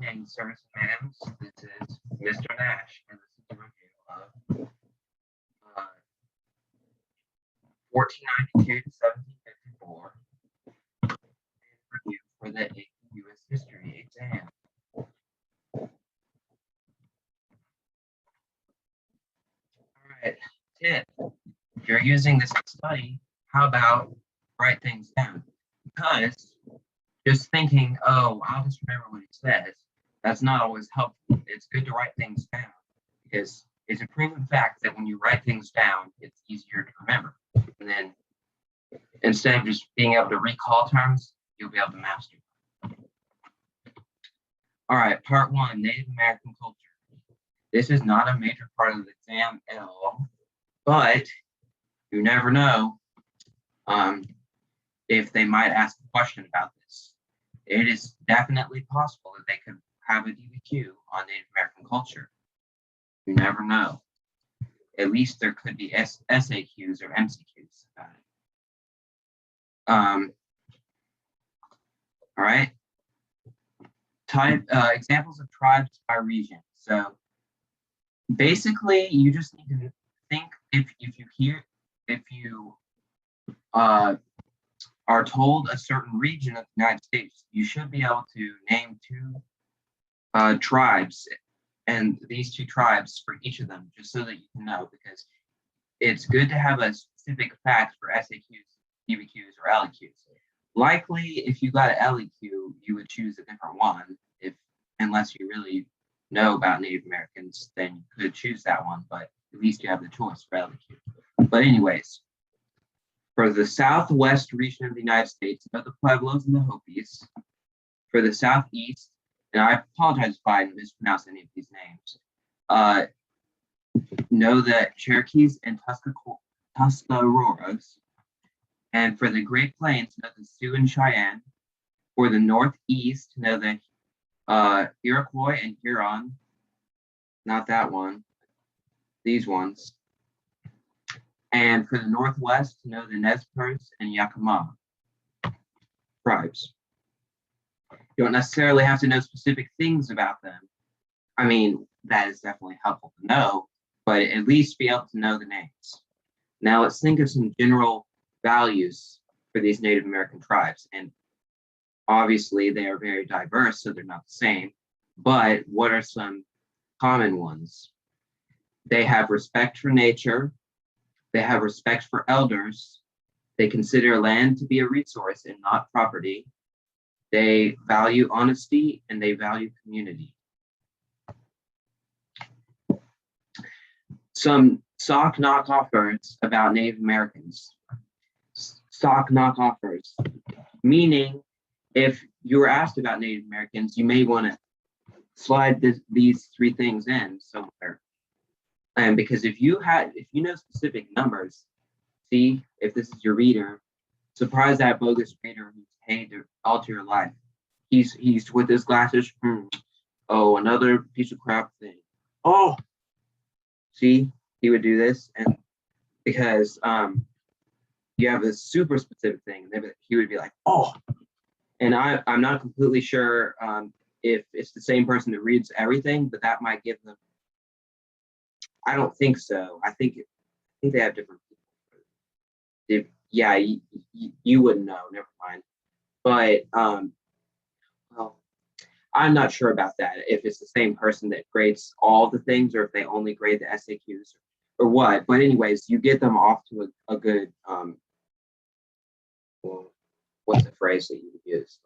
Hey, sirs and madams, this is Mr. Nash, and this is a review of 1492 to 1754, and review for the U.S. History exam. Alright, tip. If you're using this to study, how about write things down? Because just thinking, oh, I'll just remember what it says, that's not always helpful. It's good to write things down because it's a proven fact that when you write things down, it's easier to remember. And then instead of just being able to recall terms, you'll be able to master them. All right, part one, Native American culture. This is not a major part of the exam at all, but you never know if they might ask a question about this. It is definitely possible that they could have a DBQ on Native American culture. You never know. At least there could be SAQs or MCQs about it. All right. Examples of tribes by region. So basically, you just need to think if you are told a certain region of the United States, you should be able to name two tribes, and these two tribes for each of them, just so that you can know, because it's good to have a specific fact for SAQs, DBQs, or LEQs. Likely, if you got an LEQ, you would choose a different one, unless you really know about Native Americans, then you could choose that one, but at least you have the choice for LEQ. But anyways, for the southwest region of the United States, know the Pueblos and the Hopis. For the southeast, and I apologize if I mispronounce any of these names, know the Cherokees and Tuscaroras. And for the Great Plains, know the Sioux and Cheyenne. For the northeast, know the Iroquois and Huron. Not that one, these ones. And for the northwest, know the Nez Perce and Yakima tribes. You don't necessarily have to know specific things about them. I mean, that is definitely helpful to know, but at least be able to know the names. Now let's think of some general values for these Native American tribes. And obviously they are very diverse, so they're not the same. But what are some common ones? They have respect for nature. They have respect for elders. They consider land to be a resource and not property. They value honesty and they value community. Some sock knockoffers about Native Americans. Sock knockoffers, meaning if you were asked about Native Americans, you may want to slide these three things in somewhere. And because if you know specific numbers, see if this is your reader, surprise that bogus reader who's paid all to your life. He's with his glasses. Oh, another piece of crap thing. Oh, see, he would do this, and because you have a super specific thing, he would be like, oh, and I'm not completely sure if it's the same person that reads everything, but that might give them. I don't think so. I think they have different people. Yeah, you wouldn't know. Never mind. But well, I'm not sure about that. If it's the same person that grades all the things, or if they only grade the SAQs, or what. But anyways, you get them off to a good well, what's the phrase that you would use?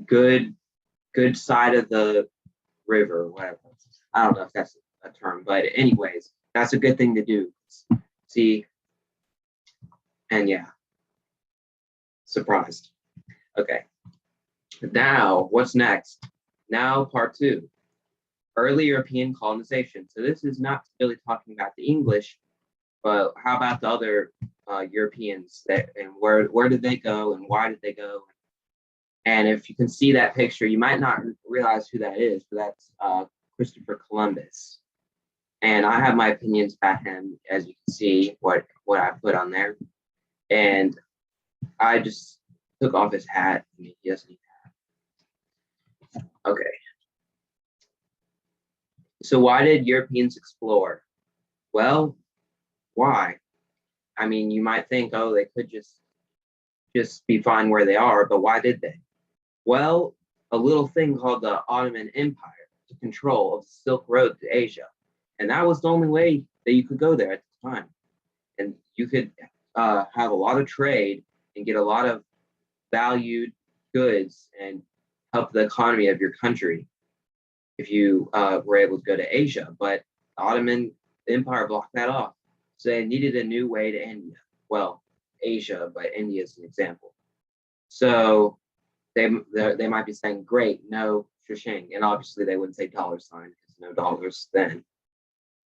Good side of the river, or whatever. I don't know if that's a term, but anyways, that's a good thing to do. See, and yeah, surprised. Okay, now what's next? Now part two, early European colonization. So this is not really talking about the English, but how about the other Europeans and where did they go and why did they go? And if you can see that picture, you might not realize who that is, but that's Christopher Columbus. And I have my opinions about him, as you can see what I put on there. And I just took off his hat. I mean, he doesn't need a hat. Okay. So why did Europeans explore? Well, why? I mean, you might think, oh, they could just be fine where they are, but why did they? Well, a little thing called the Ottoman Empire took control of the Silk Road to Asia. And that was the only way that you could go there at the time. And you could have a lot of trade and get a lot of valued goods and help the economy of your country if you were able to go to Asia. But the Ottoman Empire blocked that off. So they needed a new way to India. Well, Asia, but India is an example. So they might be saying, great, no shishing. And obviously they wouldn't say dollar sign because no dollars then.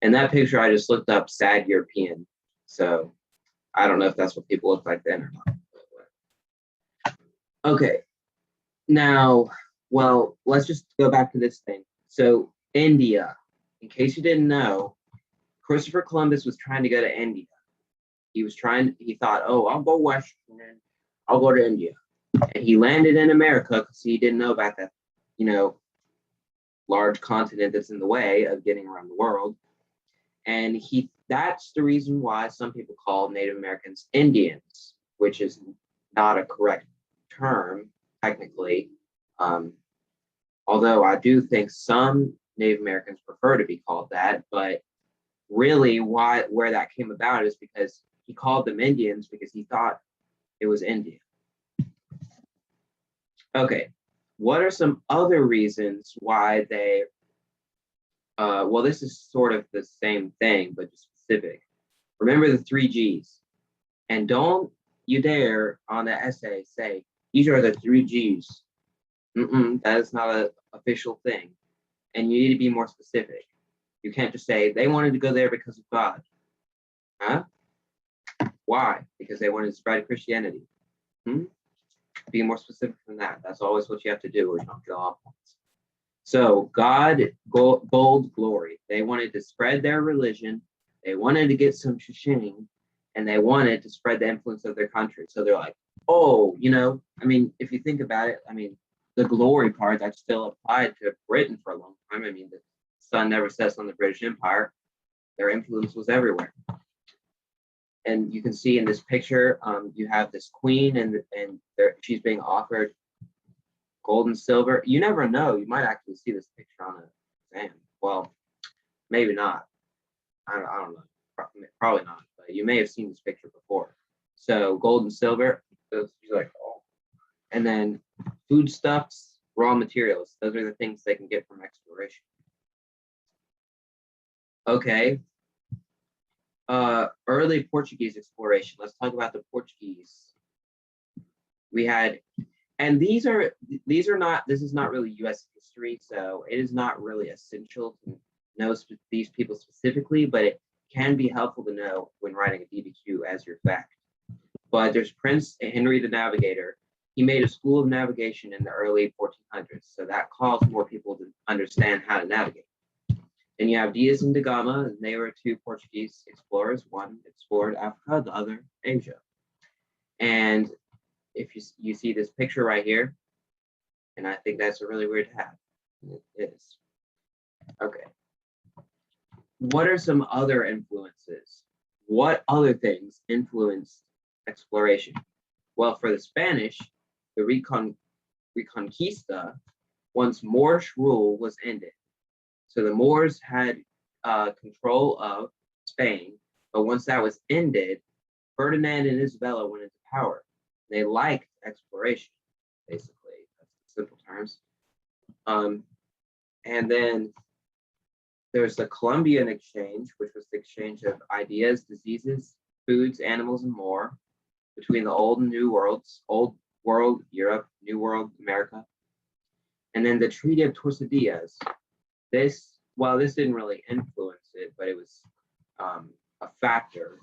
And that picture I just looked up, sad European. So I don't know if that's what people look like then or not. Okay. Now, well, let's just go back to this thing. So India, in case you didn't know, Christopher Columbus was trying to go to India. He thought, oh, I'll go west and then I'll go to India. And he landed in America because he didn't know about that, large continent that's in the way of getting around the world. And that's the reason why some people call Native Americans Indians, which is not a correct term, technically. Although I do think some Native Americans prefer to be called that, but really where that came about is because he called them Indians because he thought it was India. Okay, what are some other reasons why they, well, this is sort of the same thing, but just specific. Remember the 3 Gs. And don't you dare on the essay say, these are the 3 Gs. That is not an official thing. And you need to be more specific. You can't just say, they wanted to go there because of God. Huh? Why? Because they wanted to spread Christianity. Be more specific than that. That's always what you have to do, or you don't get off points. So God, gold, glory. They wanted to spread their religion. They wanted to get some shishing, and they wanted to spread the influence of their country. So they're like, oh, I mean, if you think about it, I mean, the glory part, that still applied to Britain for a long time. I mean, the sun never sets on the British Empire. Their influence was everywhere. And you can see in this picture, you have this queen, and she's being offered gold and silver. You never know. You might actually see this picture on a exam. Well, maybe not. I don't know. Probably not. But you may have seen this picture before. So gold and silver. She's like, oh. And then foodstuffs, raw materials. Those are the things they can get from exploration. Okay. Early Portuguese exploration. Let's talk about the Portuguese. We had, and this is not really U.S. history, so it is not really essential to know these people specifically, but it can be helpful to know when writing a DBQ as your fact. But there's Prince Henry the Navigator. He made a school of navigation in the early 1400s, so that caused more people to understand how to navigate. And you have Diaz and da Gama, and they were 2 Portuguese explorers. One explored Africa, the other Asia. And if you see this picture right here, and I think that's a really weird hat. It is. Okay. What are some other influences? What other things influenced exploration? Well, for the Spanish, the Reconquista, once Moorish rule was ended. So the Moors had control of Spain, but once that was ended, Ferdinand and Isabella went into power. They liked exploration, basically. That's the simple terms. And then there's the Colombian Exchange, which was the exchange of ideas, diseases, foods, animals, and more between the old and new worlds, old world, Europe, new world, America. And then the Treaty of Tordesillas. This didn't really influence it, but it was a factor.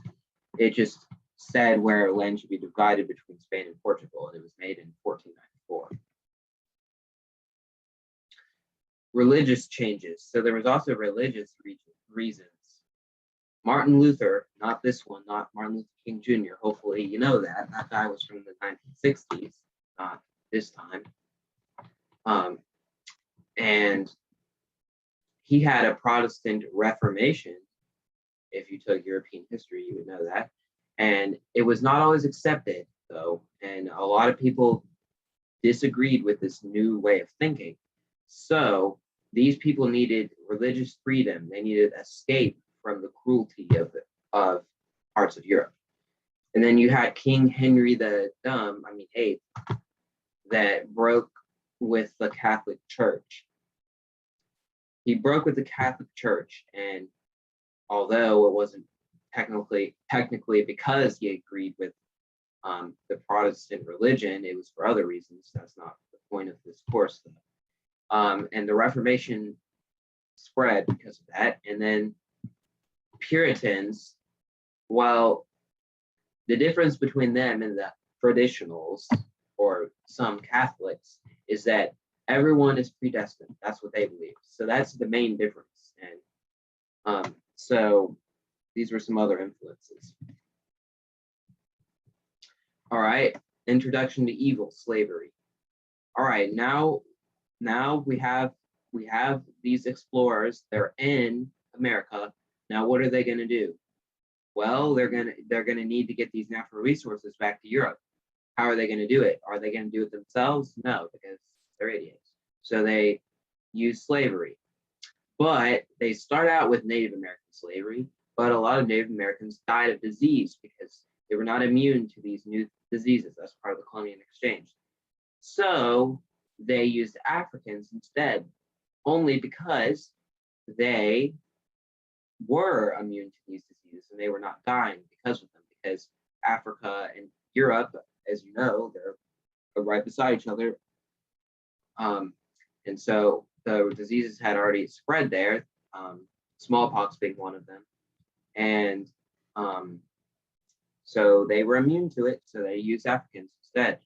It just said where land should be divided between Spain and Portugal, and it was made in 1494. Religious changes. So there was also religious reasons. Martin Luther, not this one, not Martin Luther King Jr. Hopefully you know that. That guy was from the 1960s, not this time. And he had a Protestant Reformation. If you took European history, you would know that. And it was not always accepted, though. And a lot of people disagreed with this new way of thinking. So these people needed religious freedom. They needed escape from the cruelty of parts of Europe. And then you had King Henry VIII, that broke with the Catholic Church. He broke with the Catholic Church, and although it wasn't technically because he agreed with the Protestant religion, it was for other reasons. That's not the point of this course, though. And the Reformation spread because of that. And then Puritans, well, the difference between them and the traditionals or some Catholics is that everyone is predestined. That's what they believe. So that's the main difference. And so these were some other influences. All right, introduction to evil, slavery. All right, now we have these explorers. They're in America. Now what are they going to do? Well, they're gonna need to get these natural resources back to Europe. How are they going to do it? Are they going to do it themselves? No, because they're idiots. So they use slavery. But they start out with Native American slavery, but a lot of Native Americans died of disease because they were not immune to these new diseases. That's part of the Colombian Exchange. So they used Africans instead, only because they were immune to these diseases and they were not dying because of them, because Africa and Europe, as you know, they're right beside each other. And so the diseases had already spread there, smallpox being one of them. And so they were immune to it, so they used Africans instead.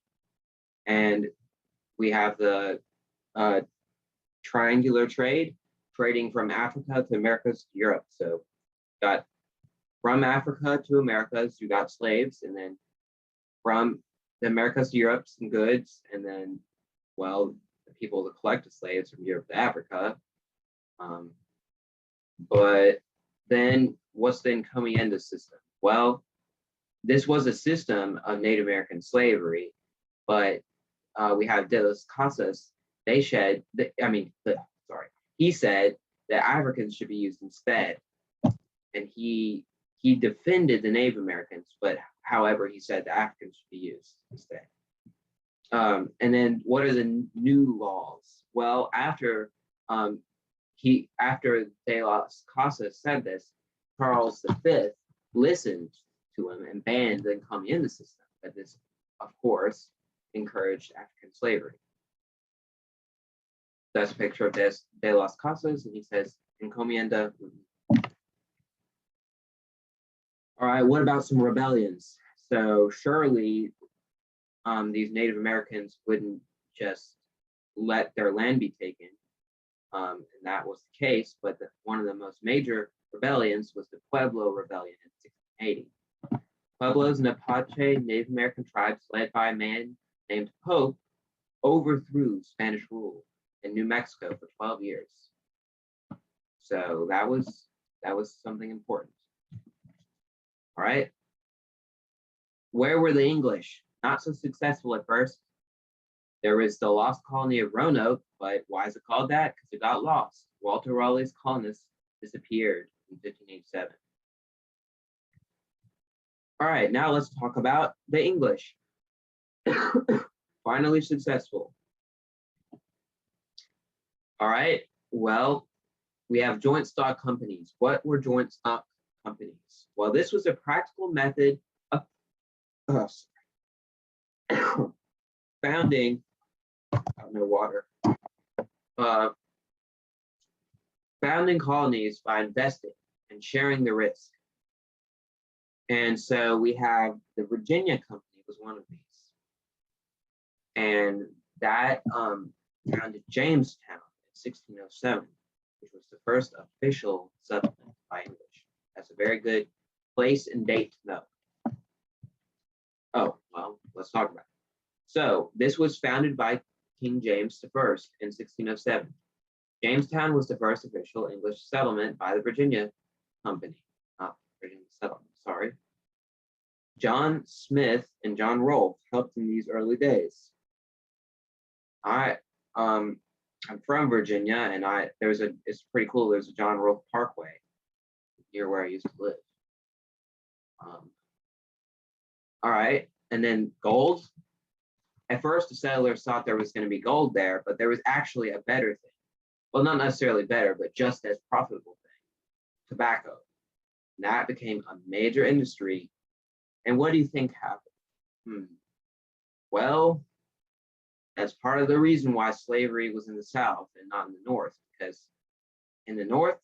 And we have the triangular trade, trading from Africa to Americas to Europe. So got from Africa to Americas, you got slaves, and then from the Americas to Europe, some goods, and then, well, the people that collected slaves from Europe to Africa. But then what's the encomienda system? Well, this was a system of Native American slavery, but we have De las Casas. He said that Africans should be used instead, and he defended the Native Americans, but however, he said the Africans should be used instead. And then what are the new laws? Well, after De las Casas said this, Charles V listened to him and banned the encomienda system. But this, of course, encouraged African slavery. That's a picture of De las Casas, and he says, encomienda. All right, what about some rebellions? So surely these Native Americans wouldn't just let their land be taken, and that was the case, but one of the most major rebellions was the Pueblo Rebellion in 1680. Pueblos and Apache Native American tribes led by a man named Pope overthrew Spanish rule in New Mexico for 12 years. So that was something important. All right. Where were the English? Not so successful at first. There was the lost colony of Roanoke, but why is it called that? Because it got lost. Walter Raleigh's colonists disappeared in 1587. All right, now let's talk about the English. Finally successful. All right, well, we have joint stock companies. What were joint stock companies? Well, this was a practical method of founding, no water, founding colonies by investing and sharing the risk. And so we have the Virginia Company was one of these. And that founded Jamestown in 1607, which was the first official settlement by English. That's a very good place and date to know. Oh, well, let's talk about it. So this was founded by King James I in 1607. Jamestown was the first official English settlement by the Virginia Company. Not Virginia settlement, sorry. John Smith and John Rolfe helped in these early days. I'm from Virginia, and it's pretty cool. There's a John Rolfe Parkway near where I used to live. All right, and then gold. At first, the settlers thought there was going to be gold there, but there was actually a better thing. Well, not necessarily better, but just as profitable thing: tobacco. And that became a major industry. And what do you think happened? Well, that's part of the reason why slavery was in the South and not in the North, because in the North,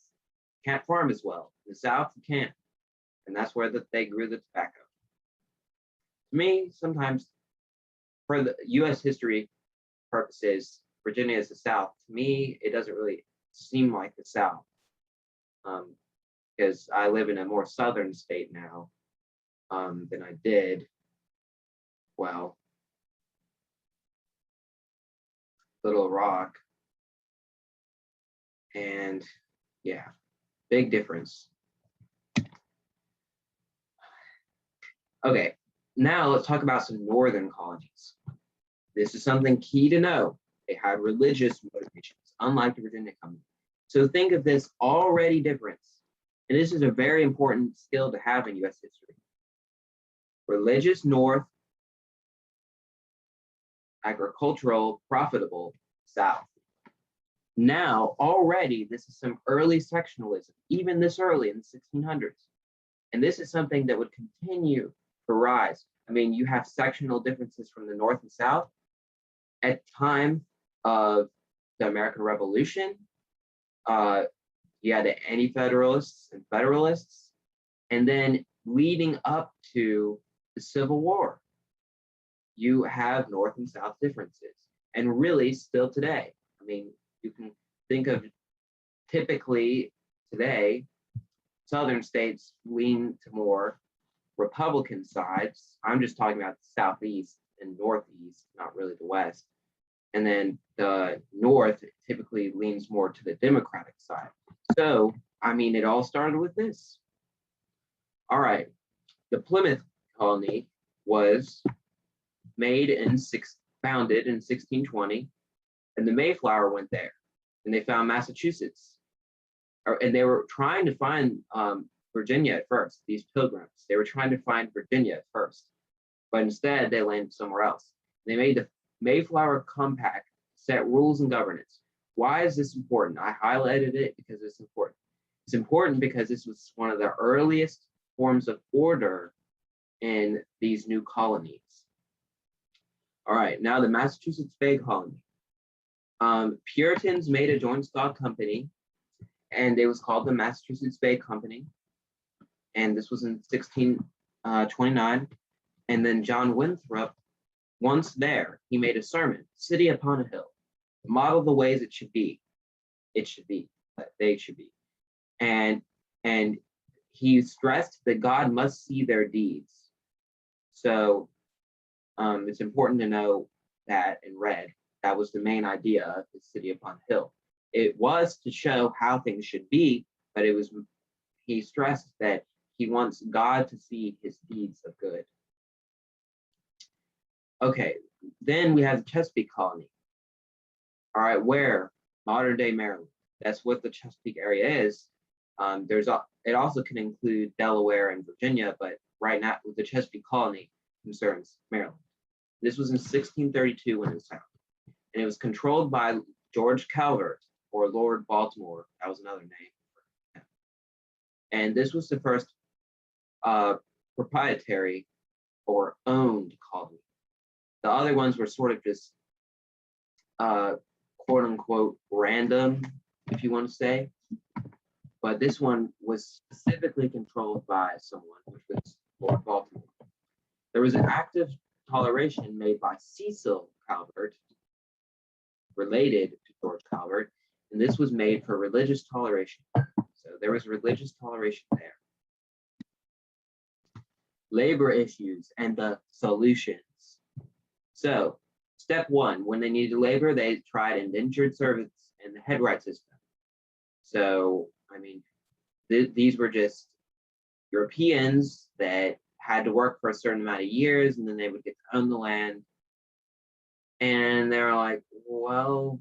you can't farm as well. In the South, you can. And that's where they grew the tobacco. To me, sometimes, for the U.S. history purposes, Virginia is the South. To me, it doesn't really seem like the South, because I live in a more southern state now than I did. Well, Little Rock. And yeah, big difference. Okay, now let's talk about some northern colonies. This is something key to know. They had religious motivations, unlike the Virginia Company. So think of this already difference. And this is a very important skill to have in U.S. history. Religious North, agricultural, profitable South. Now, already, this is some early sectionalism, even this early in the 1600s. And this is something that would continue to rise. I mean, you have sectional differences from the North and South. At the time of the American Revolution, you had the Anti-Federalists and Federalists, and then leading up to the Civil War, you have North and South differences, and really still today. I mean, you can think of typically today, Southern states lean to more Republican sides. I'm just talking about the Southeast and Northeast, not really the West. And then the North typically leans more to the Democratic side. So, I mean, it all started with this. All right, the Plymouth colony was founded in 1620, and the Mayflower went there, and they found Massachusetts. And they were trying to find Virginia at first, these pilgrims. They were trying to find Virginia at first, but instead they landed somewhere else. They made the Mayflower Compact, set rules and governance. Why is this important? I highlighted it because it's important. It's important because this was one of the earliest forms of order in these new colonies. All right, now the Massachusetts Bay Colony. Puritans made a joint stock company, and it was called the Massachusetts Bay Company. And this was in 1629. And then John Winthrop, once there, he made a sermon, City Upon a Hill, model the ways it should be. It should be, they should be. And he stressed that God must see their deeds. So it's important to know that in red, that was the main idea of the City Upon a Hill. It was to show how things should be, but he stressed that he wants God to see his deeds of good. Okay, then we have the Chesapeake Colony. All right, where? Modern day Maryland. That's what the Chesapeake area is. It also can include Delaware and Virginia, but right now the Chesapeake Colony concerns Maryland. This was in 1632 when it was founded, and it was controlled by George Calvert, or Lord Baltimore. That was another name for him. And this was the first proprietary or owned colony. The other ones were sort of just quote unquote random, if you want to say. But this one was specifically controlled by someone, which was Lord Baltimore. There was an active toleration made by Cecil Calvert, related to George Calvert, and this was made for religious toleration. So there was religious toleration there. Labor issues and the solutions. So step one, when they needed labor, they tried indentured servants and the headright system. So, I mean, these were just Europeans that had to work for a certain amount of years, and then they would get to own the land. And they were like, well,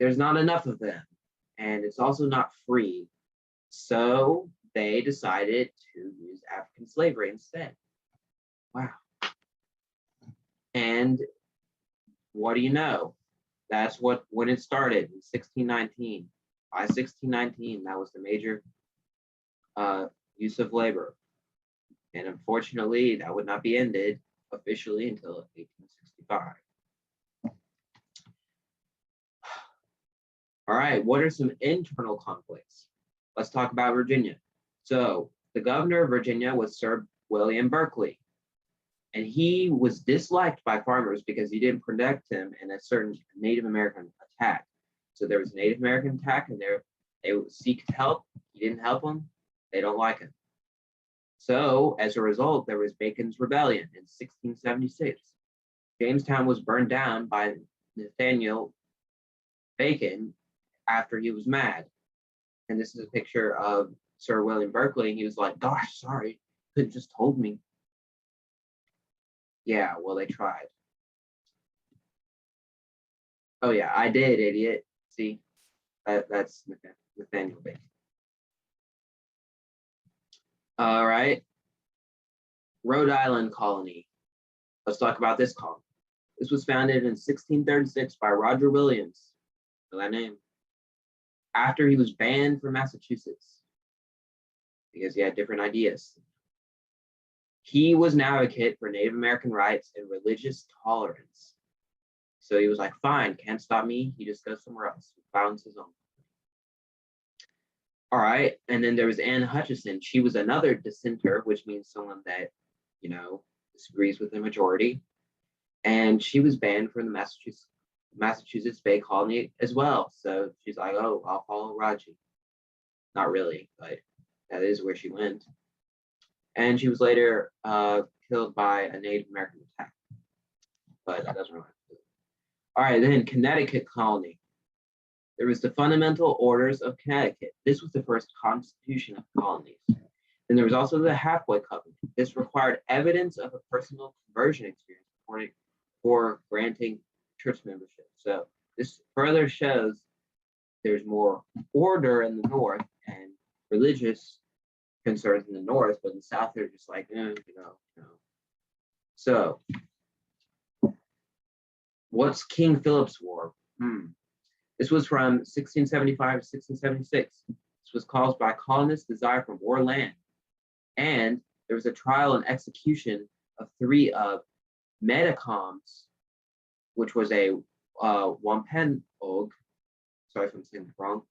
there's not enough of them, and it's also not free. So they decided to use African slavery instead. Wow. And what do you know? That's when it started in 1619. By 1619, that was the major use of labor. And unfortunately, that would not be ended officially until 1865. All right, what are some internal conflicts? Let's talk about Virginia. So the governor of Virginia was Sir William Berkeley, and he was disliked by farmers because he didn't protect him in a certain Native American attack. So there was a Native American attack, and they would seek help. He didn't help them. They don't like him. So as a result, there was Bacon's Rebellion in 1676. Jamestown was burned down by Nathaniel Bacon after he was mad. And this is a picture of Sir William Berkeley. He was like, gosh, sorry, could have just told me. Yeah, well, they tried. Oh yeah, I did, idiot. See, that's Nathaniel Bacon. All right, Rhode Island Colony. Let's talk about this colony. This was founded in 1636 by Roger Williams, know that name, after he was banned from Massachusetts because he had different ideas. He was an advocate for Native American rights and religious tolerance. So he was like, fine, can't stop me. He just goes somewhere else, founds his own. All right, and then there was Anne Hutchison. She was another dissenter, which means someone that, disagrees with the majority. And she was banned from the Massachusetts Bay Colony as well. So she's like, oh, I'll follow Raji. Not really, but that is where she went. And she was later killed by a Native American attack. But that doesn't really have to do. All right, then Connecticut Colony. There was the Fundamental Orders of Connecticut. This was the first constitution of colonies. Then there was also the Halfway Covenant. This required evidence of a personal conversion experience for granting church membership. So this further shows there's more order in the north and religious concerns in the north, but in the south they're just like, So what's King Philip's War? This was from 1675 to 1676. This was caused by colonists' desire for more land. And there was a trial and execution of 3 of Metacom's, which was a Wampanoag, sorry if I'm saying it wrong,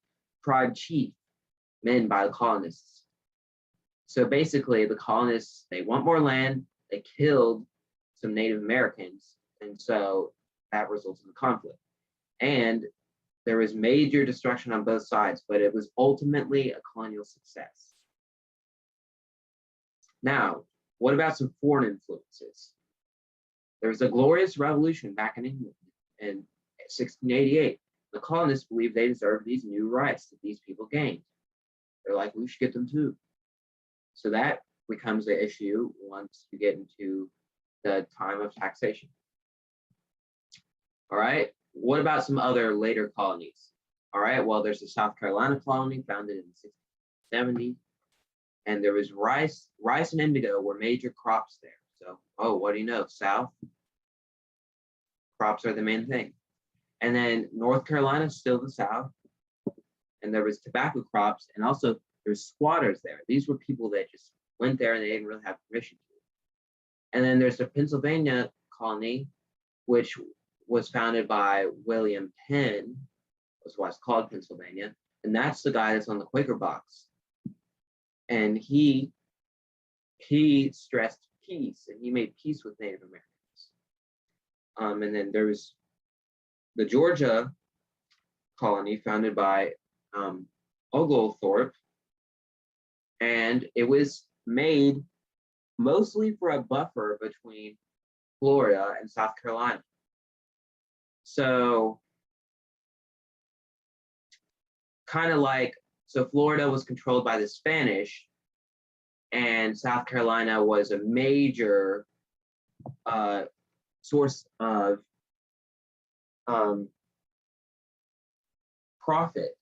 tribe chief, men by the colonists. So basically the colonists, they want more land, they killed some Native Americans, and so that results in the conflict. And there was major destruction on both sides, but it was ultimately a colonial success. Now, what about some foreign influences? There was a glorious revolution back in England in 1688. The colonists believed they deserved these new rights that these people gained. They're like, we should get them too. So that becomes the issue once you get into the time of taxation. All right, what about some other later colonies? All right, well, there's the South Carolina colony founded in 1670. And there was rice and indigo were major crops there. So, what do you know? South, crops are the main thing. And then North Carolina is still the South. And there was tobacco crops, and also there's squatters there. These were people that just went there and they didn't really have permission to. And then there's the Pennsylvania colony, which was founded by William Penn, was why it's called Pennsylvania. And that's the guy that's on the Quaker box. And he stressed peace, and he made peace with Native Americans. And then there was the Georgia colony founded by Oglethorpe, and it was made mostly for a buffer between Florida and South Carolina. So kind of like, so Florida was controlled by the Spanish, and South Carolina was a major source of profit.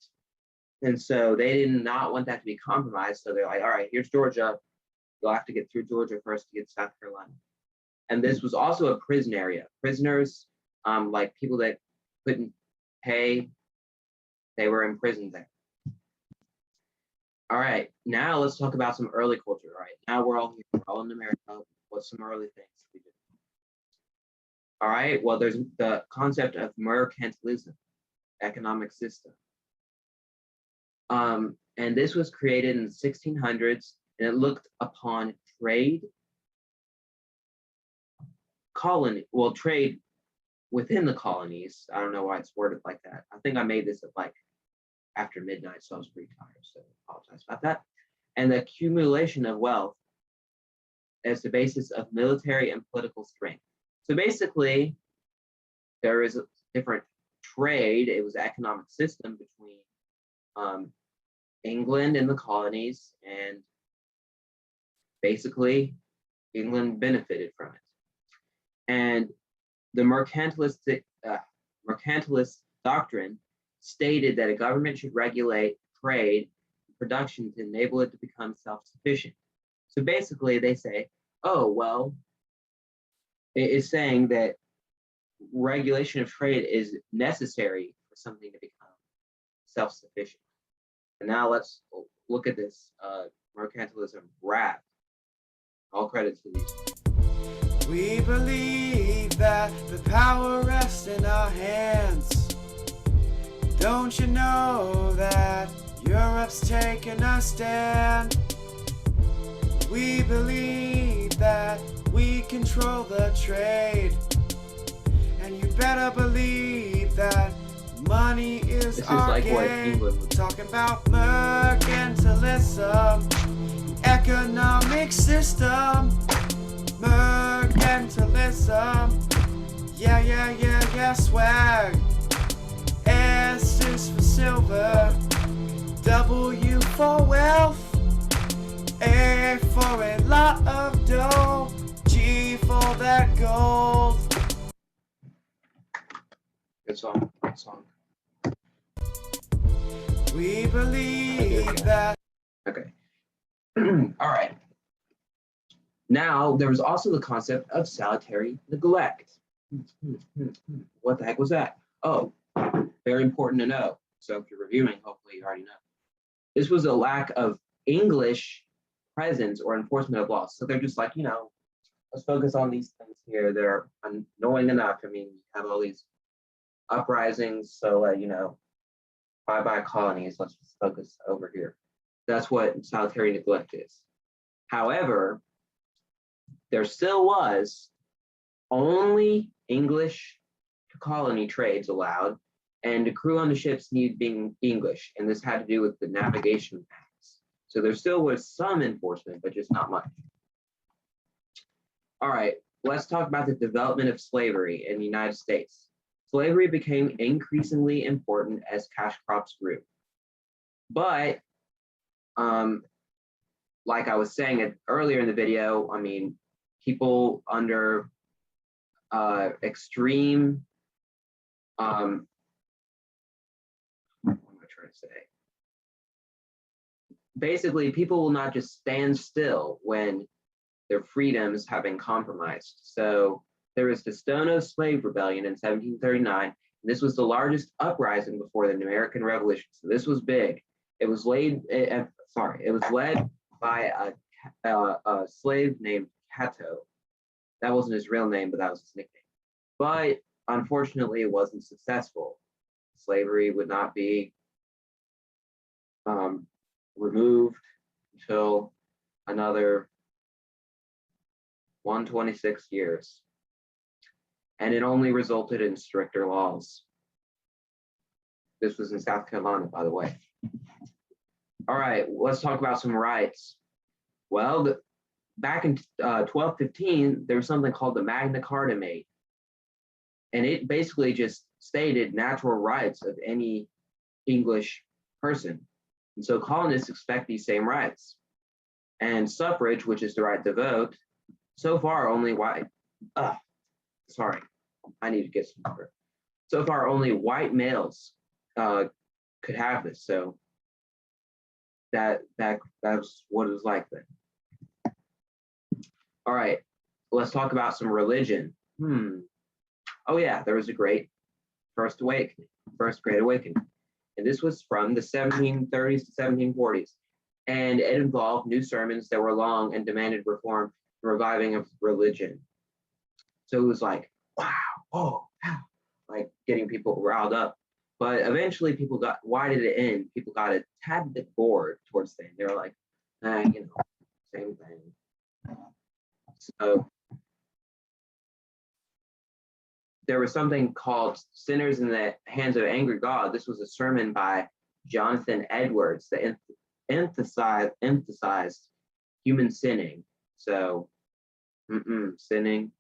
And so they did not want that to be compromised. So they're like, all right, here's Georgia. You'll have to get through Georgia first to get to South Carolina. And this was also a prison area. Prisoners, like people that couldn't pay, they were imprisoned there. All right, now let's talk about some early culture. All right, now we're all here, we're all in America. What's some early things we did? All right, well, there's the concept of mercantilism, economic system. And this was created in the 1600s, and it looked upon trade, trade within the colonies. I don't know why it's worded like that. I think I made this at like after midnight, so I was pretty tired, so I apologize about that. And the accumulation of wealth as the basis of military and political strength. So basically, there is a different trade. It was an economic system between England and the colonies, and basically England benefited from it. And the mercantilist doctrine stated that a government should regulate trade and production to enable it to become self-sufficient. So basically they say, oh, well, it is saying that regulation of trade is necessary for something to become self-sufficient. And now let's look at this mercantilism rap. All credit to these. We believe that the power rests in our hands. Don't you know that Europe's taken a stand? We believe that we control the trade. And you better believe that money is our like game. We're talking about mercantilism, economic system, mercantilism. Yeah, swag. S is for silver, W for wealth, A for a lot of dough, G for that gold. Good song, good song. We believe that. Okay. All right. Now, there was also the concept of salutary neglect. What the heck was that? Oh, very important to know. So if you're reviewing, hopefully you already know. This was a lack of English presence or enforcement of laws. So they're just like, let's focus on these things here. They're annoying enough. I mean, you have all these uprisings. So, bye-bye colonies. Let's just focus over here. That's what salutary neglect is. However, there still was only English colony trades allowed, and the crew on the ships needed being English, and this had to do with the navigation acts. So there still was some enforcement, but just not much. All right, let's talk about the development of slavery in the United States. Slavery became increasingly important as cash crops grew. But like I was saying earlier in the video, I mean, people under extreme, what am I trying to say? Basically, people will not just stand still when their freedoms have been compromised. So there was the Stono Slave Rebellion in 1739. And this was the largest uprising before the American Revolution. So this was big. It was led by a slave named Cato. That wasn't his real name, but that was his nickname. But unfortunately, it wasn't successful. Slavery would not be removed until another 126 years. And it only resulted in stricter laws. This was in South Carolina, by the way. All right, let's talk about some rights. Well, back in 1215, there was something called the Magna Carta made. And it basically just stated natural rights of any English person. And so colonists expect these same rights. And suffrage, which is the right to vote, so far only white, sorry, I need to get some water. So far only white males could have this. So that's what it was like then. All right, let's talk about some religion. Oh yeah, there was a great first great awakening. And this was from the 1730s to 1740s. And it involved new sermons that were long and demanded reform, the reviving of religion. So it was like, wow, oh, wow, like getting people riled up. But eventually people got, why did it end? People got a tad bit bored towards the end. They were like, same thing. So there was something called Sinners in the Hands of Angry God. This was a sermon by Jonathan Edwards that emphasized human sinning. So, sinning.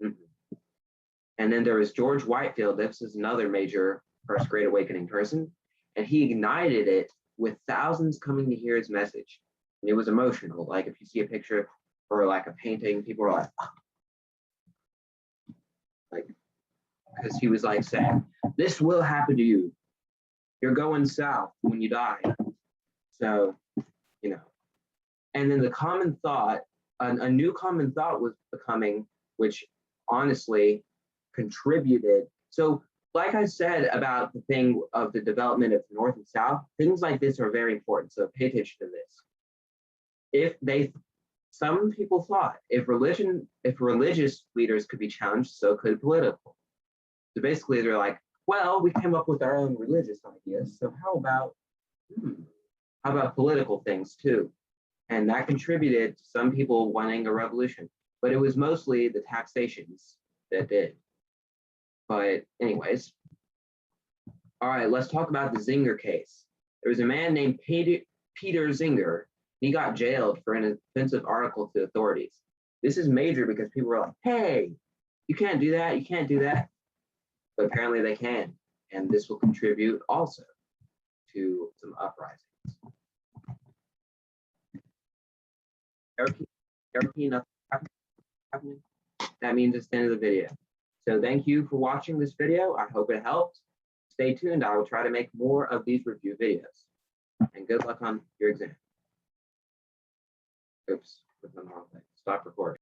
And then there was George Whitefield. This is another major First Great Awakening person. And he ignited it with thousands coming to hear his message. And it was emotional. Like if you see a picture or like a painting, people are like, because he was like saying, this will happen to you. You're going south when you die. So, and then the common thought, a new common thought was becoming, which honestly contributed. So like I said about the thing of the development of North and South, things like this are very important. So pay attention to this. Some people thought if religious leaders could be challenged, so could political. So basically they're like, well, we came up with our own religious ideas. So how about political things too? And that contributed to some people wanting a revolution, but it was mostly the taxations that did. But anyways, all right, let's talk about the Zinger case. There was a man named Peter Zinger. He got jailed for an offensive article to authorities. This is major because people were like, hey, you can't do that, you can't do that. But apparently they can. And this will contribute also to some uprisings. Nothing happening. That means it's the end of the video. So thank you for watching this video. I hope it helped. Stay tuned. I will try to make more of these review videos. And good luck on your exam. Oops, put them on. Stop recording.